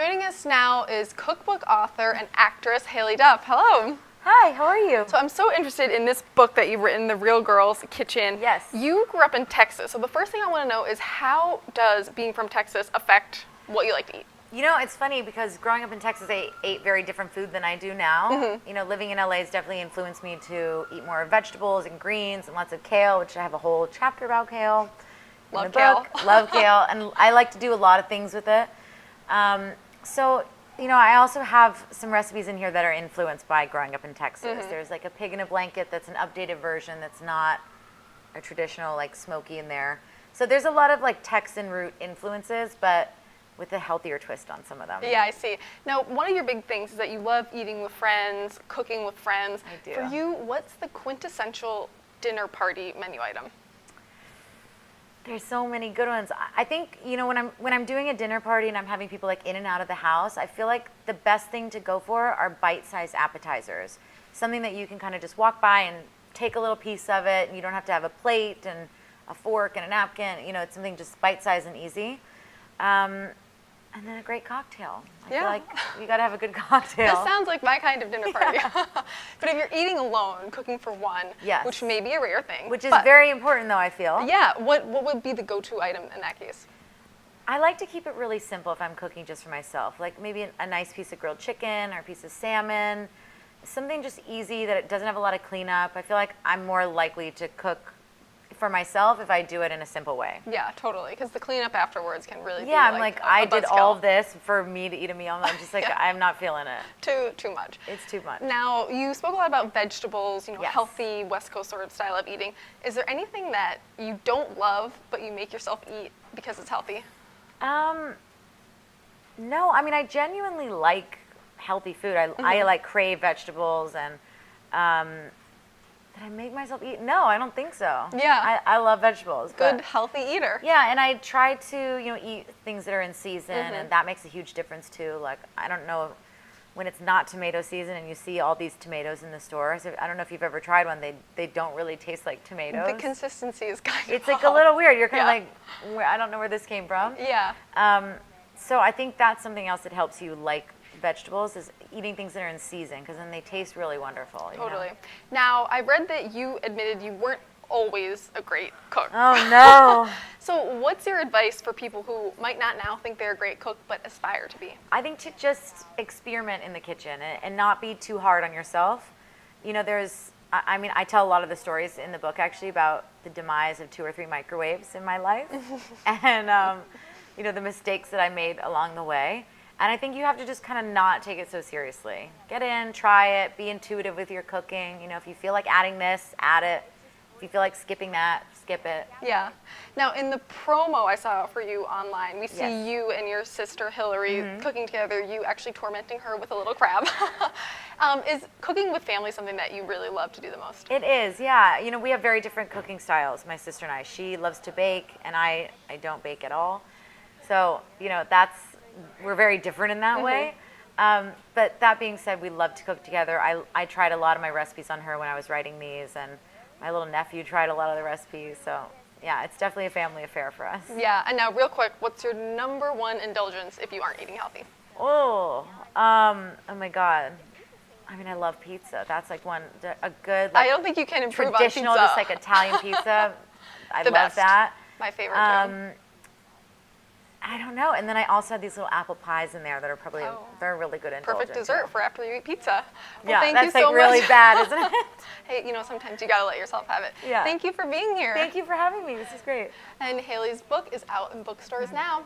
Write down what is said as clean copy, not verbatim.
joining us now is cookbook author and actress Haley Duff. Hello. Hi, how are you? So I'm so interested in this book that you've written, The Real Girl's Kitchen. Yes. You grew up in Texas, so the first thing I want to know is how does being from Texas affect what you like to eat? You know, it's funny because growing up in Texas, I ate very different food than I do now. Mm-hmm. You know, living in LA has definitely influenced me to eat more vegetables and greens and lots of kale, which I have a whole chapter about kale in Love the kale. book. Love kale, and I like to do a lot of things with it. So, you know, I also have some recipes in here that are influenced by growing up in Texas. Mm-hmm. There's like a pig in a blanket that's an updated version that's not a traditional like smoky in there. So there's a lot of like Texan root influences, but with a healthier twist on some of them. Yeah, I see. Now, one of your big things is that you love eating with friends, cooking with friends. I do. For you, what's the quintessential dinner party menu item? There's so many good ones. I think, you know, when I'm doing a dinner party and I'm having people like in and out of the house, I feel like the best thing to go for are bite-sized appetizers. Something that you can kind of just walk by and take a little piece of it, and you don't have to have a plate and a fork and a napkin. You know, it's something just bite-sized and easy. And then a great cocktail. I feel like you got to have a good cocktail. This sounds like my kind of dinner party. But if you're eating alone, cooking for one, Yes. which may be a rare thing. Which is very important, though, I feel. Yeah, what would be the go-to item in that case? I like to keep it really simple if I'm cooking just for myself. Like maybe a nice piece of grilled chicken or a piece of salmon. Something just easy that it doesn't have a lot of cleanup. I feel like I'm more likely to cook for myself if I do it in a simple way. Yeah, totally, because the cleanup afterwards can really be I'm like, I did buzzkill. all of this for me to eat a meal, and I'm just like, I'm not feeling it. Too much. It's too much. Now, you spoke a lot about vegetables, you know, Yes. healthy West Coast sort of style of eating. Is there anything that you don't love but you make yourself eat because it's healthy? No, I mean, I genuinely like healthy food. I like crave vegetables, and did I make myself eat? No, I don't think so. Yeah. I love vegetables. Good, but- healthy eater. Yeah, and I try to, you know, eat things that are in season, and that makes a huge difference too. Like, I don't know, when it's not tomato season and you see all these tomatoes in the stores, I don't know if you've ever tried one, they don't really taste like tomatoes. The consistency is kind of It's like a little weird. You're kind Yeah. of like, I don't know where this came from. Yeah. So I think that's something else that helps you like vegetables, is eating things that are in season, because then they taste really wonderful. You know? Totally. Now, I read that you admitted you weren't always a great cook. Oh, no. So what's your advice for people who might not now think they're a great cook but aspire to be? I think to just experiment in the kitchen and not be too hard on yourself. You know, I mean, I tell a lot of the stories in the book actually about the demise of 2 or 3 microwaves in my life and, you know, the mistakes that I made along the way. And I think you have to just kind of not take it so seriously. Get in, try it, be intuitive with your cooking. You know, if you feel like adding this, add it. If you feel like skipping that, skip it. Yeah. Now, in the promo I saw for you online, we see Yes. you and your sister Hilary cooking together, you actually tormenting her with a little crab. Is cooking with family something that you really love to do the most? It is, yeah. You know, we have very different cooking styles, my sister and I. She loves to bake, and I don't bake at all. So, you know, we're very different in that way. But that being said, we love to cook together. I tried a lot of my recipes on her when I was writing these, and my little nephew tried a lot of the recipes. So yeah, it's definitely a family affair for us. Yeah, and now real quick, what's your number one indulgence if you aren't eating healthy? Oh my God. I mean, I love pizza. That's like a good, like, I don't think you can improve on traditional, pizza. just like Italian pizza. I The love best. that. My favorite too. I don't know. And then I also had these little apple pies in there that are probably they're a really good indulgence. Perfect dessert for after you eat pizza. Well, Yeah, thank that's you so like really much. bad, isn't it? Hey, you know, sometimes you gotta let yourself have it. Yeah. Thank you for being here. Thank you for having me. This is great. And Haley's book is out in bookstores now.